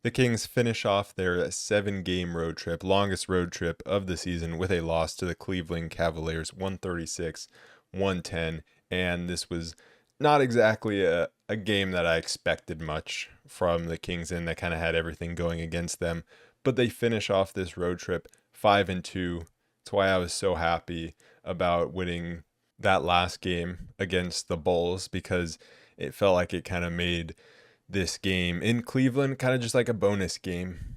The Kings finish off their 7-game road trip, longest road trip of the season, with a loss to the Cleveland Cavaliers, 136-110. And this was not exactly a game that I expected much from the Kings, and that kind of had everything going against them. But they finish off this road trip 5-2. That's why I was so happy about winning that last game against the Bulls, because it felt like it kind of made this game in Cleveland kind of just like a bonus game.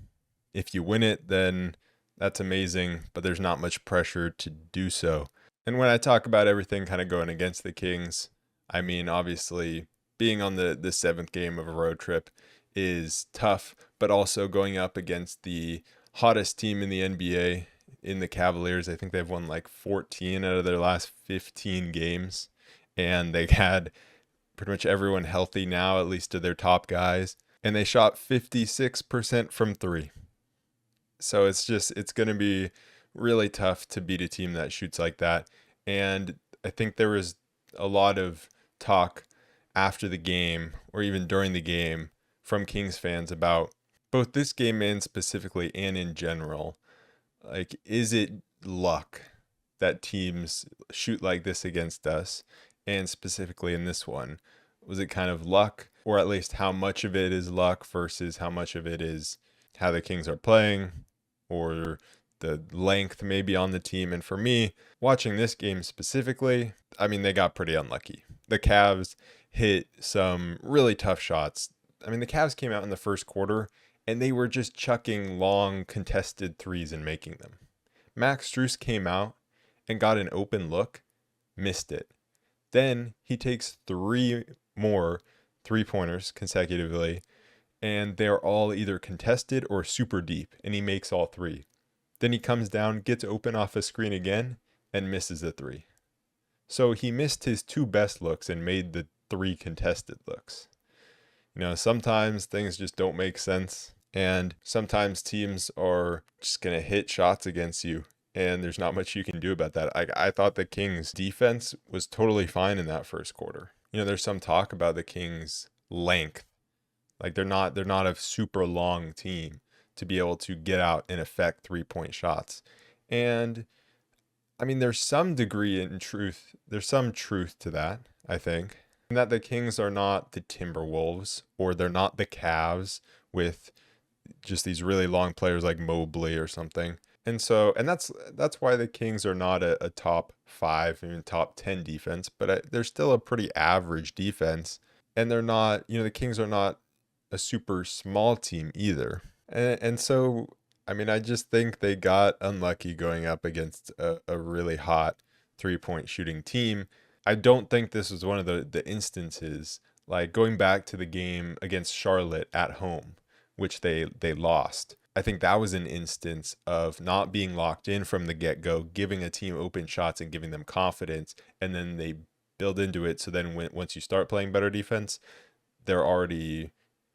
If you win it, then that's amazing, but there's not much pressure to do so. And when I talk about everything kind of going against the Kings, I mean, obviously, being on the seventh game of a road trip is tough, but also going up against the hottest team in the NBA in the Cavaliers. I think they've won like 14 out of their last 15 games, and they had pretty much everyone healthy now, at least to their top guys. And they shot 56% from three. So it's going to be really tough to beat a team that shoots like that. And I think there was a lot of talk after the game, or even during the game, from Kings fans about both this game and specifically and in general. Like, is it luck that teams shoot like this against us? And specifically in this one, was it kind of luck, or at least how much of it is luck versus how much of it is how the Kings are playing, or the length maybe on the team? And for me, watching this game specifically, I mean, they got pretty unlucky. The Cavs hit some really tough shots. I mean, the Cavs came out in the first quarter and they were just chucking long contested threes and making them. Max Strus came out and got an open look, missed it. Then he takes 3 more 3-pointers consecutively, and they're all either contested or super deep, and he makes all 3. Then he comes down, gets open off a screen again, and misses the 3. So he missed his 2 best looks and made the 3 contested looks. You know, sometimes things just don't make sense, and sometimes teams are just going to hit shots against you, and there's not much you can do about that. I thought the Kings' defense was totally fine in that first quarter. You know, there's some talk about the Kings' length. Like, they're not a super long team to be able to get out and affect 3-point shots. And I mean, there's some degree in truth. There's some truth to that, I think. And that the Kings are not the Timberwolves, or they're not the Cavs with just these really long players like Mobley or something. And that's why the Kings are not a top 5, even top 10 defense, but they're still a pretty average defense. And they're not, you know, the Kings are not a super small team either. And so, I mean, I just think they got unlucky going up against a really hot 3-point shooting team. I don't think this was one of the instances, like going back to the game against Charlotte at home, which they lost. I think that was an instance of not being locked in from the get-go, giving a team open shots and giving them confidence, and then they build into it. So then once you start playing better defense, they're already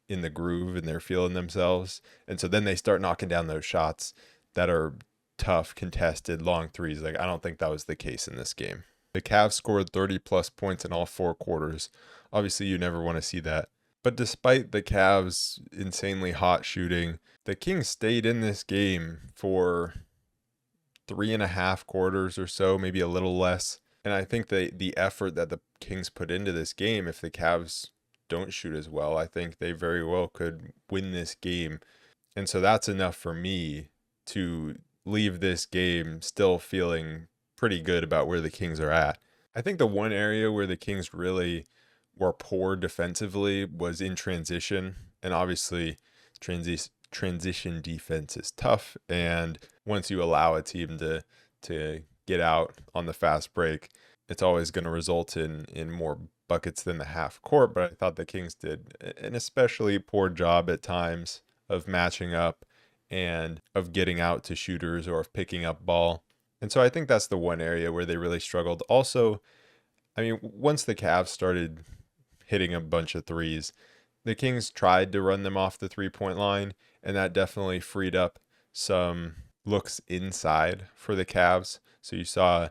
in the groove and they're feeling themselves. And so then they start knocking down those shots that are tough, contested, long threes. Like, I don't think that was the case in this game. The Cavs scored 30-plus points in all 4 quarters. Obviously, you never want to see that. But despite the Cavs' insanely hot shooting, the Kings stayed in this game for 3.5 quarters or so, maybe a little less. And I think the effort that the Kings put into this game, if the Cavs don't shoot as well, I think they very well could win this game. And so that's enough for me to leave this game still feeling pretty good about where the Kings are at. I think the one area where the Kings really were poor defensively was in transition. And obviously, transition defense is tough. And once you allow a team to get out on the fast break, it's always going to result in more buckets than the half court. But I thought the Kings did an especially poor job at times of matching up and of getting out to shooters or of picking up ball. And so I think that's the one area where they really struggled. Also, I mean, once the Cavs started hitting a bunch of threes, the Kings tried to run them off the 3-point line, and that definitely freed up some looks inside for the Cavs. So you saw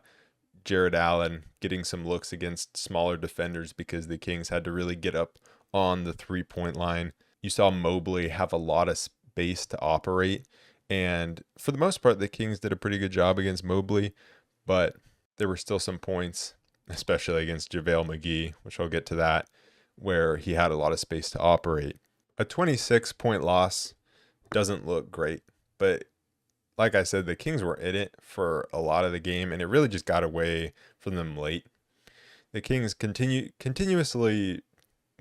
Jared Allen getting some looks against smaller defenders because the Kings had to really get up on the 3-point line. You saw Mobley have a lot of space to operate. And for the most part, the Kings did a pretty good job against Mobley, but there were still some points, especially against JaVale McGee, which I'll get to that, where he had a lot of space to operate. A 26-point loss doesn't look great, but like I said, the Kings were in it for a lot of the game, and it really just got away from them late. The Kings continuously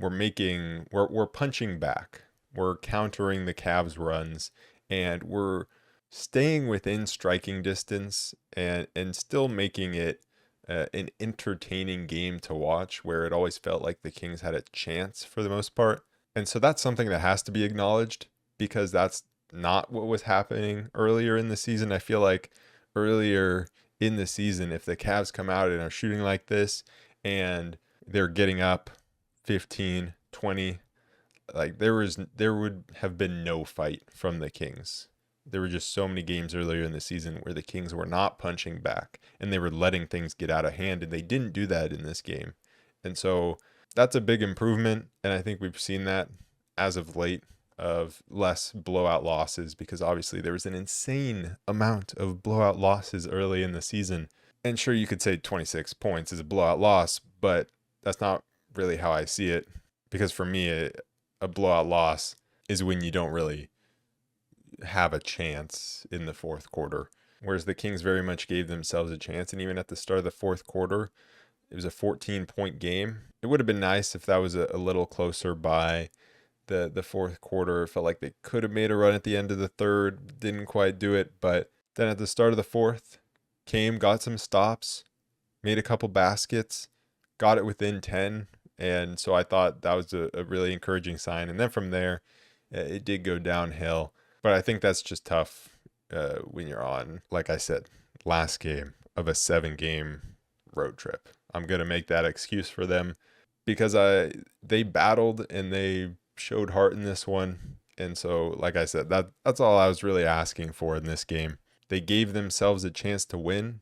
we're punching back. We're countering the Cavs runs, and we're staying within striking distance and still making it an entertaining game to watch, where it always felt like the Kings had a chance for the most part. And so that's something that has to be acknowledged, because that's not what was happening earlier in the season. I feel like earlier in the season, if the Cavs come out and are shooting like this and they're getting up 15, 20, like there would have been no fight from the Kings. There were just so many games earlier in the season where the Kings were not punching back and they were letting things get out of hand, and they didn't do that in this game. And so that's a big improvement, and I think we've seen that as of late, of less blowout losses, because obviously there was an insane amount of blowout losses early in the season. And sure, you could say 26 points is a blowout loss, but that's not really how I see it, because for me, a blowout loss is when you don't really have a chance in the fourth quarter, whereas the Kings very much gave themselves a chance. And even at the start of the fourth quarter, it was a 14-point game. It would have been nice if that was a little closer by the fourth quarter. It felt like they could have made a run at the end of the third, didn't quite do it. But then at the start of the fourth, got some stops, made a couple baskets, got it within 10. And so I thought that was a really encouraging sign. And then from there, it did go downhill. But I think that's just tough when you're on, like I said, last game of a 7-game road trip. I'm going to make that excuse for them, because they battled and they showed heart in this one. And so, like I said, that's all I was really asking for in this game. They gave themselves a chance to win,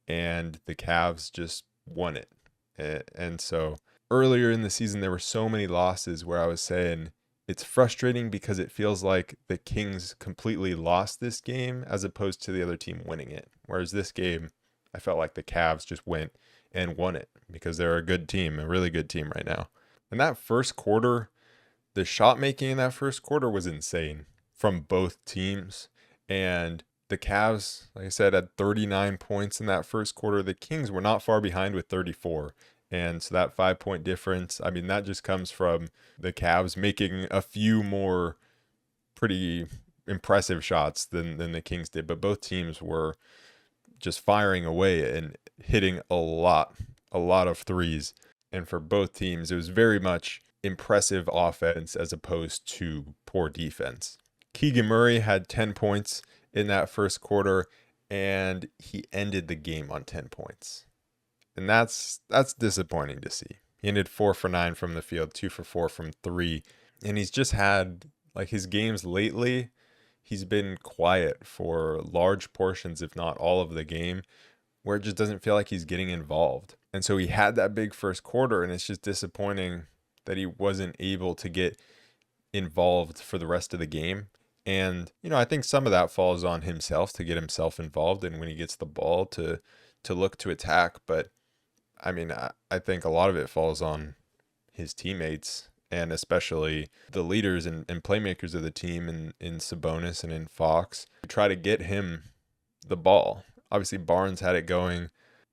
and the Cavs just won it. And so earlier in the season, there were so many losses where I was saying it's frustrating because it feels like the Kings completely lost this game as opposed to the other team winning it. Whereas this game, I felt like the Cavs just went and won it, because they're a good team, a really good team right now. And that first quarter, the shot making in that first quarter was insane from both teams. And the Cavs, like I said, had 39 points in that first quarter. The Kings were not far behind with 34. And so that 5-point difference, I mean, that just comes from the Cavs making a few more pretty impressive shots than the Kings did. But both teams were just firing away and hitting a lot of threes. And for both teams, it was very much impressive offense as opposed to poor defense. Keegan Murray had 10 points in that first quarter, and he ended the game on 10 points. And that's disappointing to see. He ended 4 for 9 from the field, 2 for 4 from 3. And he's just had, like, his games lately, he's been quiet for large portions, if not all of the game, where it just doesn't feel like he's getting involved. And so he had that big first quarter, and it's just disappointing that he wasn't able to get involved for the rest of the game. And, I think some of that falls on himself to get himself involved, and when he gets the ball to look to attack. But I mean, I think a lot of it falls on his teammates, and especially the leaders and playmakers of the team in Sabonis and in Fox, to try to get him the ball. Obviously, Barnes had it going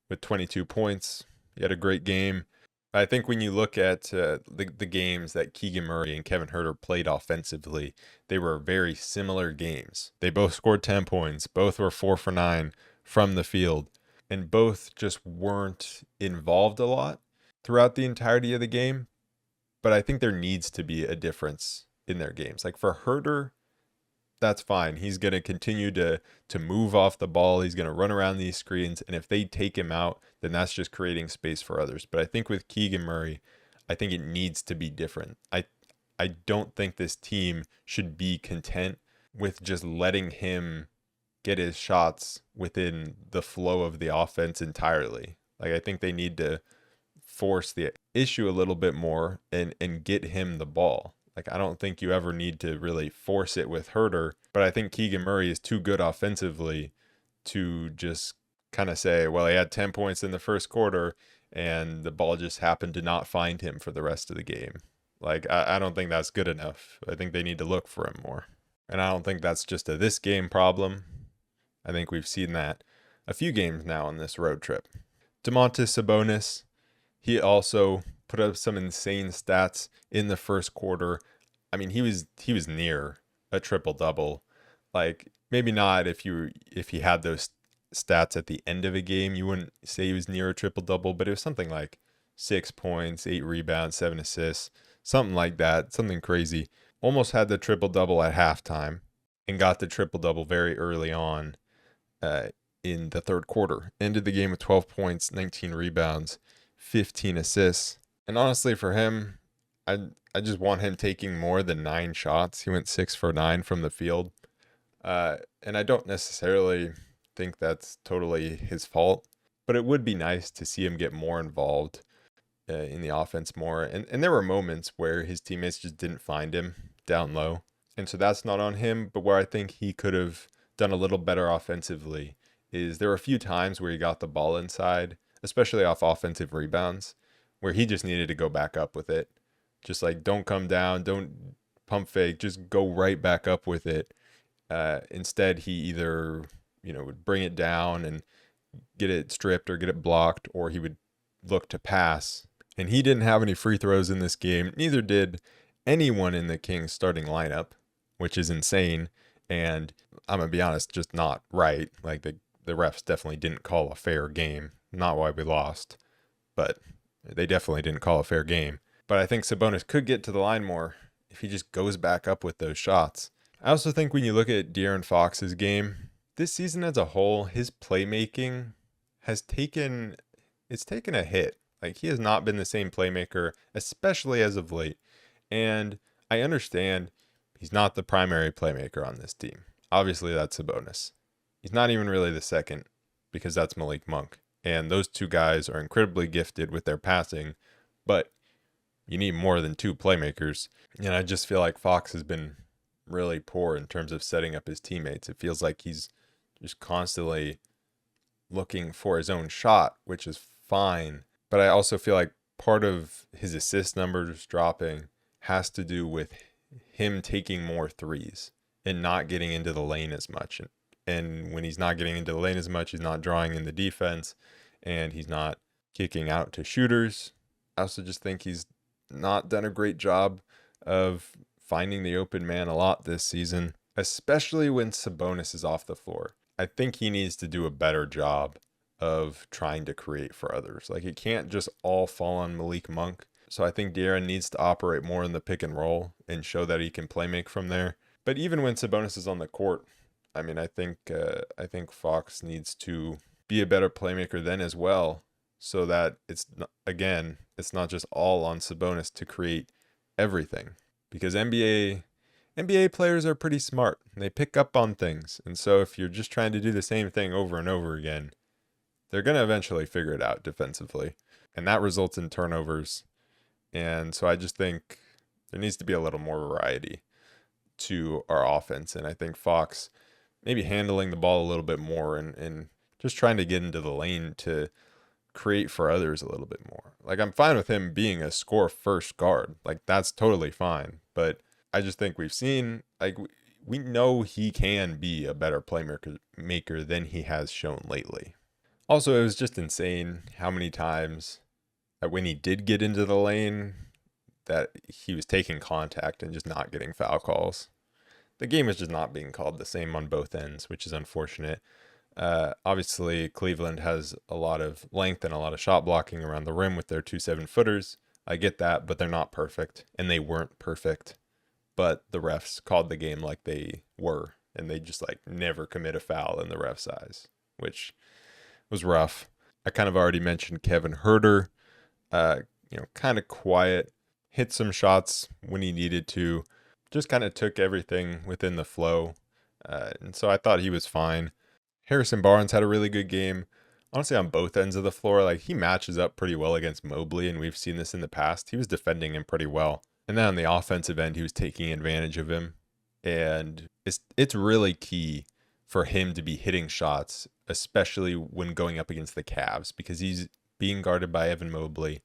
with 22 points. He had a great game. I think when you look at the games that Keegan Murray and Kevin Huerter played offensively, they were very similar games. They both scored 10 points. Both were 4 for 9 from the field. And both just weren't involved a lot throughout the entirety of the game. But I think there needs to be a difference in their games. Like for Huerter, that's fine. He's going to continue to move off the ball. He's going to run around these screens. And if they take him out, then that's just creating space for others. But I think with Keegan Murray, I think it needs to be different. I don't think this team should be content with just letting him get his shots within the flow of the offense entirely. Like, I think they need to force the issue a little bit more and get him the ball. Like, I don't think you ever need to really force it with Herter, but I think Keegan Murray is too good offensively to just kind of say, well, he had 10 points in the first quarter and the ball just happened to not find him for the rest of the game. Like, I don't think that's good enough. I think they need to look for him more. And I don't think that's just a this game problem. I think we've seen that a few games now on this road trip. Domantas Sabonis, he also put up some insane stats in the first quarter. I mean, he was near a triple double. Like, maybe not if he had those stats at the end of a game, you wouldn't say he was near a triple double, but it was something like 6 points, 8 rebounds, 7 assists, something like that, something crazy. Almost had the triple double at halftime and got the triple double very early on in the third quarter. Ended the game with 12 points, 19 rebounds, 15 assists. And honestly, for him, I just want him taking more than 9 shots. He went 6 for 9 from the field. And I don't necessarily think that's totally his fault, but it would be nice to see him get more involved in the offense more. And there were moments where his teammates just didn't find him down low. And so that's not on him, but where I think he could have done a little better offensively is there were a few times where he got the ball inside, especially off offensive rebounds, where he just needed to go back up with it. Just like, don't come down, don't pump fake, just go right back up with it. Instead, he either, would bring it down and get it stripped or get it blocked, or he would look to pass. And he didn't have any free throws in this game. Neither did anyone in the Kings starting lineup, which is insane. And I'm going to be honest, just not right. Like, the refs definitely didn't call a fair game. Not why we lost, but they definitely didn't call a fair game. But I think Sabonis could get to the line more if he just goes back up with those shots. I also think when you look at De'Aaron Fox's game, this season as a whole, his playmaking has taken a hit. Like, he has not been the same playmaker, especially as of late. And I understand he's not the primary playmaker on this team. Obviously, that's Sabonis. He's not even really the second, because that's Malik Monk. And those two guys are incredibly gifted with their passing, but you need more than 2 playmakers. And I just feel like Fox has been really poor in terms of setting up his teammates. It feels like he's just constantly looking for his own shot, which is fine. But I also feel like part of his assist numbers dropping has to do with him taking more threes and not getting into the lane as much. And when he's not getting into the lane as much, he's not drawing in the defense and he's not kicking out to shooters. I also just think he's not done a great job of finding the open man a lot this season, especially when Sabonis is off the floor. I think he needs to do a better job of trying to create for others. Like, it can't just all fall on Malik Monk. So I think De'Aaron needs to operate more in the pick and roll and show that he can play make from there. But even when Sabonis is on the court, I mean, I think Fox needs to be a better playmaker then as well, so that it's not just all on Sabonis to create everything. Because NBA players are pretty smart. They pick up on things. And so if you're just trying to do the same thing over and over again, they're going to eventually figure it out defensively. And that results in turnovers. And so I just think there needs to be a little more variety to our offense. And I think Fox maybe handling the ball a little bit more and just trying to get into the lane to create for others a little bit more. Like, I'm fine with him being a score first guard. Like, that's totally fine. But I just think we've seen, like, we know he can be a better playmaker than he has shown lately. Also, it was just insane how many times that when he did get into the lane, that he was taking contact and just not getting foul calls. The game is just not being called the same on both ends, which is unfortunate. Obviously, Cleveland has a lot of length and a lot of shot blocking around the rim with their 2 7-footers. I get that, but they're not perfect, and they weren't perfect. But the refs called the game like they were, and they just like never commit a foul in the ref's eyes, which was rough. I kind of already mentioned Kevin Herter, kind of quiet, hit some shots when he needed to, just kind of took everything within the flow. And so I thought he was fine. Harrison Barnes had a really good game. Honestly, on both ends of the floor, like, he matches up pretty well against Mobley, and we've seen this in the past. He was defending him pretty well. And then on the offensive end, he was taking advantage of him. And it's really key for him to be hitting shots, especially when going up against the Cavs, because he's being guarded by Evan Mobley,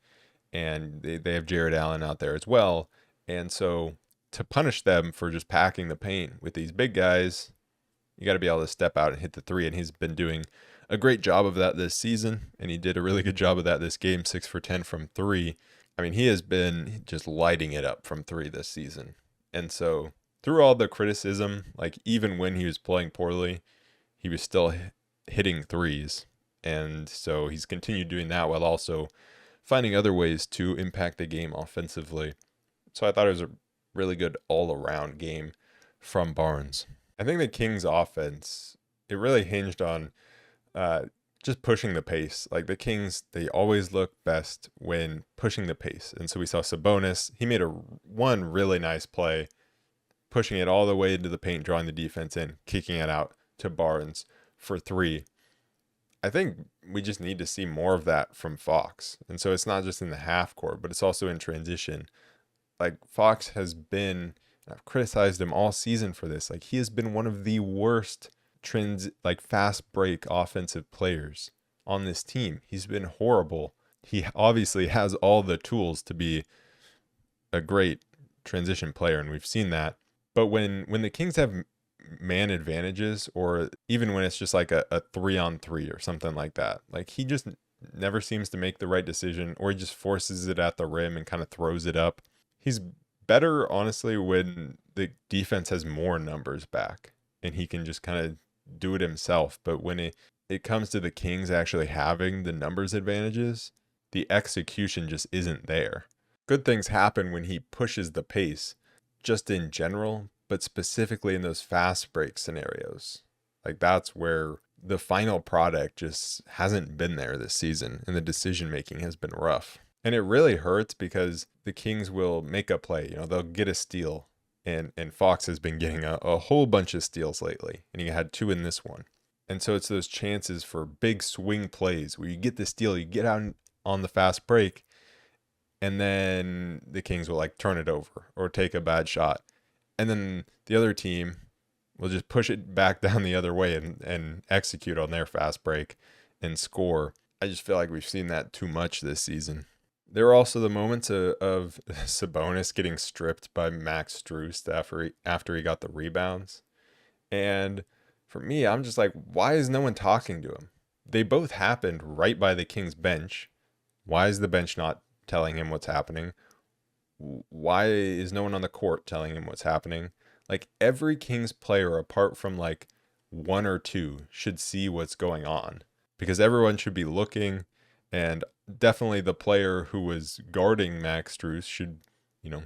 and they have Jared Allen out there as well. And so to punish them for just packing the paint with these big guys, you got to be able to step out and hit the three. And he's been doing a great job of that this season. And he did a really good job of that this game, 6 for 10 from three. I mean, he has been just lighting it up from three this season. And so through all the criticism, like even when he was playing poorly, he was still hitting threes. And so he's continued doing that while also finding other ways to impact the game offensively. So I thought it was a really good all-around game from Barnes. I think the Kings offense, it really hinged on just pushing the pace. Like the Kings, they always look best when pushing the pace. And so we saw Sabonis, he made one really nice play, pushing it all the way into the paint, drawing the defense in, kicking it out to Barnes for three. I think we just need to see more of that from Fox. And so it's not just in the half court, but it's also in transition. Like Fox has been, I've criticized him all season for this. Like he has been one of the worst fast break offensive players on this team. He's been horrible. He obviously has all the tools to be a great transition player, and we've seen that. But when the Kings have man advantages, or even when it's just like a 3-on-3 or something like that, like he just never seems to make the right decision, or he just forces it at the rim and kind of throws it up. He's better, honestly, when the defense has more numbers back and he can just kind of do it himself. But when it comes to the Kings actually having the numbers advantages, the execution just isn't there. Good things happen when he pushes the pace, just in general, but specifically in those fast break scenarios. Like that's where the final product just hasn't been there this season, and the decision making has been rough. And it really hurts because the Kings will make a play. They'll get a steal, and Fox has been getting a whole bunch of steals lately, and he had 2 in this one. And so it's those chances for big swing plays where you get the steal, you get out on the fast break, and then the Kings will like turn it over or take a bad shot. And then the other team will just push it back down the other way and execute on their fast break and score. I just feel like we've seen that too much this season. There were also the moments of Sabonis getting stripped by Max Strus after he got the rebounds. And for me, I'm just like, why is no one talking to him? They both happened right by the Kings bench. Why is the bench not telling him what's happening? Why is no one on the court telling him what's happening? Like every Kings player, apart from like 1 or 2, should see what's going on, because everyone should be looking. And definitely the player who was guarding Max Strus should,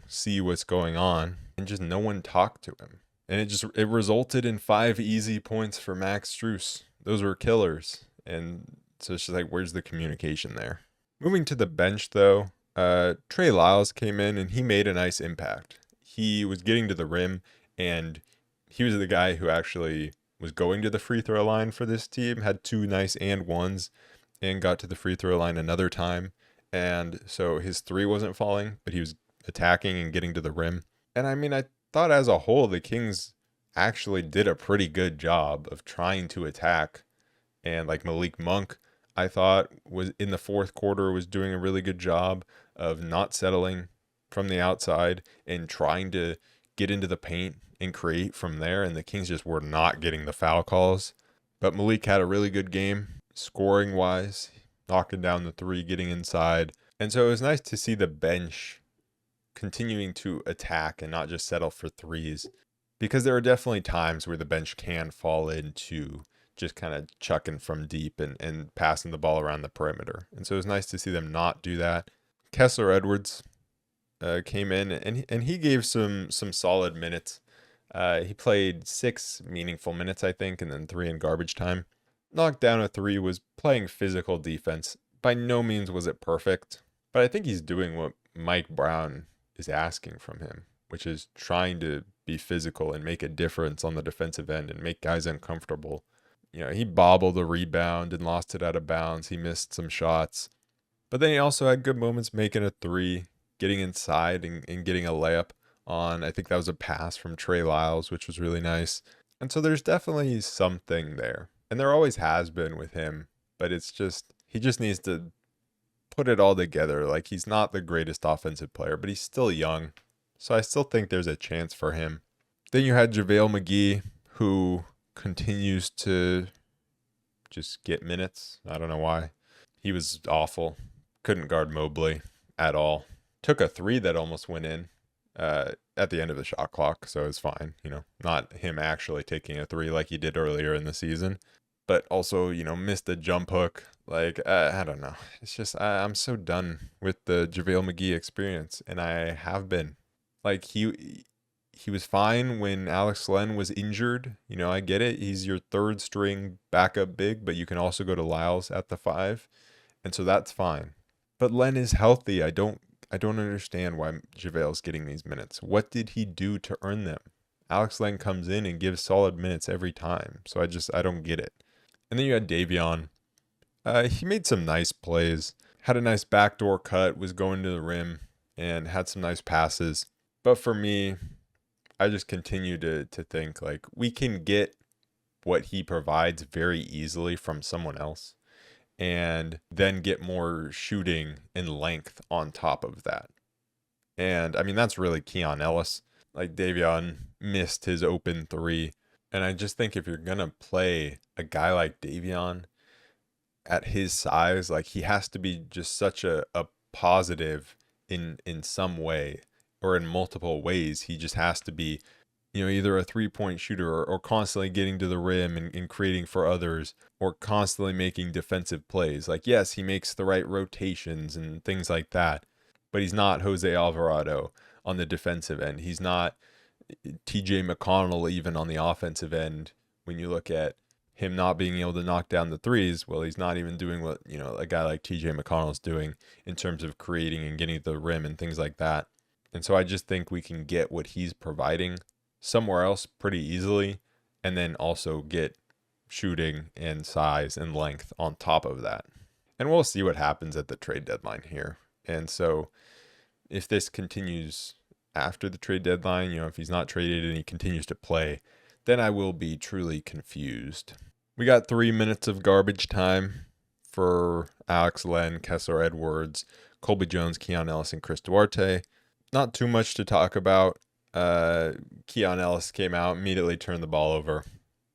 see what's going on, and just no one talked to him. And it resulted in 5 easy points for Max Strus. Those were killers. And so it's just like, where's the communication there? Moving to the bench though, Trey Lyles came in and he made a nice impact. He was getting to the rim, and he was the guy who actually was going to the free throw line for this team, had 2 nice and ones, and got to the free throw line another time. And so his 3 wasn't falling, but he was attacking and getting to the rim. And I mean, I thought as a whole, the Kings actually did a pretty good job of trying to attack. And like Malik Monk, I thought was in the fourth quarter was doing a really good job of not settling from the outside and trying to get into the paint and create from there. And the Kings just were not getting the foul calls. But Malik had a really good game, scoring wise, knocking down the 3, getting inside. And so it was nice to see the bench continuing to attack and not just settle for 3s, because there are definitely times where the bench can fall into just kind of chucking from deep and passing the ball around the perimeter. And so it was nice to see them not do that. Kessler Edwards came in and he gave some solid minutes. He played 6 meaningful minutes, I think, and then 3 in garbage time. Knocked down a 3, was playing physical defense. By no means was it perfect, but I think he's doing what Mike Brown is asking from him, which is trying to be physical and make a difference on the defensive end and make guys uncomfortable. He bobbled a rebound and lost it out of bounds. He missed some shots, but then he also had good moments making a 3, getting inside and getting a layup on, I think that was a pass from Trey Lyles, which was really nice. And so there's definitely something there. And there always has been with him, but it's just, he just needs to put it all together. Like, he's not the greatest offensive player, but he's still young. So I still think there's a chance for him. Then you had JaVale McGee, who continues to just get minutes. I don't know why. He was awful. Couldn't guard Mobley at all. Took a three that almost went in at the end of the shot clock, so it's fine. Not him actually taking a three like he did earlier in the season. But also, missed a jump hook. Like, I don't know. It's just, I'm so done with the JaVale McGee experience, and I have been. Like, he was fine when Alex Len was injured. I get it. He's your third string backup big, but you can also go to Lyles at the 5. And so that's fine. But Len is healthy. I don't understand why JaVale's getting these minutes. What did he do to earn them? Alex Len comes in and gives solid minutes every time. So I don't get it. And then you had Davion. He made some nice plays. Had a nice backdoor cut, was going to the rim, and had some nice passes. But for me, I just continue to think, like, we can get what he provides very easily from someone else, and then get more shooting and length on top of that. And I mean, that's really Keon Ellis. Like, Davion missed his open three. And I just think if you're going to play a guy like Davion at his size, like, he has to be just such a positive in some way, or in multiple ways. He just has to be, either a 3-point shooter or constantly getting to the rim and creating for others, or constantly making defensive plays. Like, yes, he makes the right rotations and things like that, but he's not Jose Alvarado on the defensive end. He's not TJ McConnell even on the offensive end. When you look at him not being able to knock down the threes, well, he's not even doing what, a guy like TJ McConnell is doing in terms of creating and getting to the rim and things like that. And so I just think we can get what he's providing somewhere else pretty easily, and then also get shooting and size and length on top of that. And we'll see what happens at the trade deadline here. And so if this continues after the trade deadline, if he's not traded and he continues to play, then I will be truly confused. We got 3 minutes of garbage time for Alex Len, Kessler Edwards, Colby Jones, Keon Ellis, and Chris Duarte. Not too much to talk about. Keon Ellis came out, immediately turned the ball over.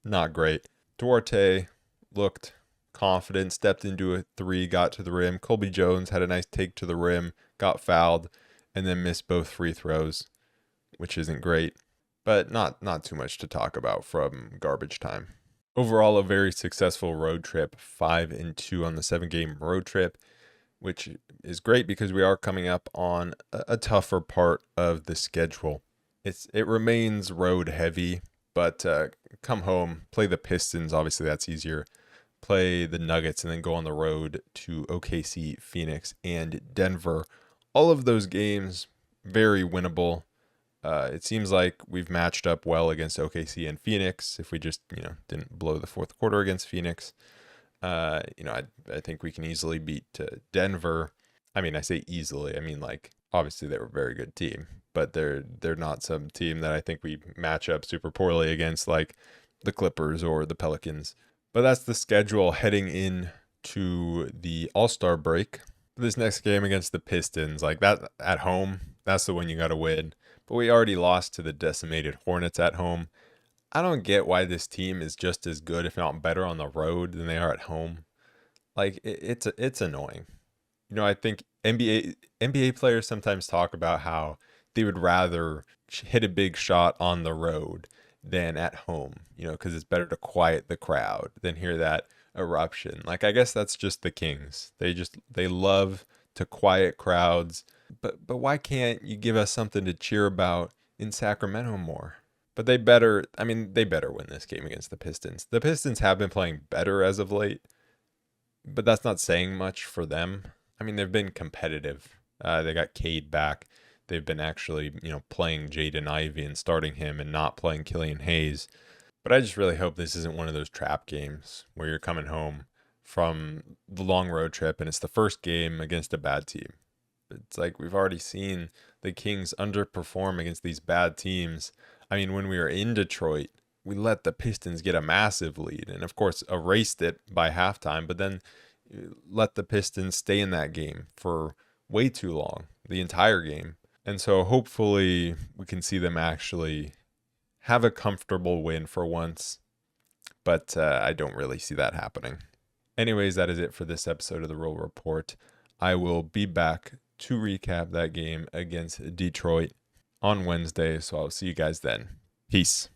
Not great. Duarte looked confident, stepped into a three, got to the rim. Colby Jones had a nice take to the rim, got fouled, and then missed both free throws, which isn't great, but not too much to talk about from garbage time. Overall, a very successful road trip, 5-2 on the 7-game road trip, which is great because we are coming up on a tougher part of the schedule. It remains road heavy, but come home, play the Pistons. Obviously, that's easier. Play the Nuggets and then go on the road to OKC, Phoenix, and Denver. All of those games, very winnable. It seems like we've matched up well against OKC and Phoenix. If we just, didn't blow the fourth quarter against Phoenix, I think we can easily beat Denver. I mean, I say easily. I mean, like, obviously they're a very good team, but they're not some team that I think we match up super poorly against, like the Clippers or the Pelicans. But that's the schedule heading in to the All-Star break. This next game against the Pistons, like that at home, that's the one you got to win. But we already lost to the decimated Hornets at home. I don't get why this team is just as good, if not better, on the road than they are at home. Like, it's annoying. I think NBA players sometimes talk about how they would rather hit a big shot on the road than at home, because it's better to quiet the crowd than hear that eruption. Like, I guess that's just the Kings. They love to quiet crowds. But why can't you give us something to cheer about in Sacramento more? But they better win this game against the Pistons. The Pistons have been playing better as of late, but that's not saying much for them. I mean, they've been competitive. They got Cade back. They've been actually, playing Jaden Ivey and starting him and not playing Killian Hayes. But I just really hope this isn't one of those trap games where you're coming home from the long road trip and it's the first game against a bad team. It's like we've already seen the Kings underperform against these bad teams. I mean, when we were in Detroit, we let the Pistons get a massive lead and, of course, erased it by halftime, but then let the Pistons stay in that game for way too long, the entire game. And so hopefully we can see them actually have a comfortable win for once, but I don't really see that happening. Anyways, that is it for this episode of the Roll Report. I will be back to recap that game against Detroit on Wednesday, so I'll see you guys then. Peace.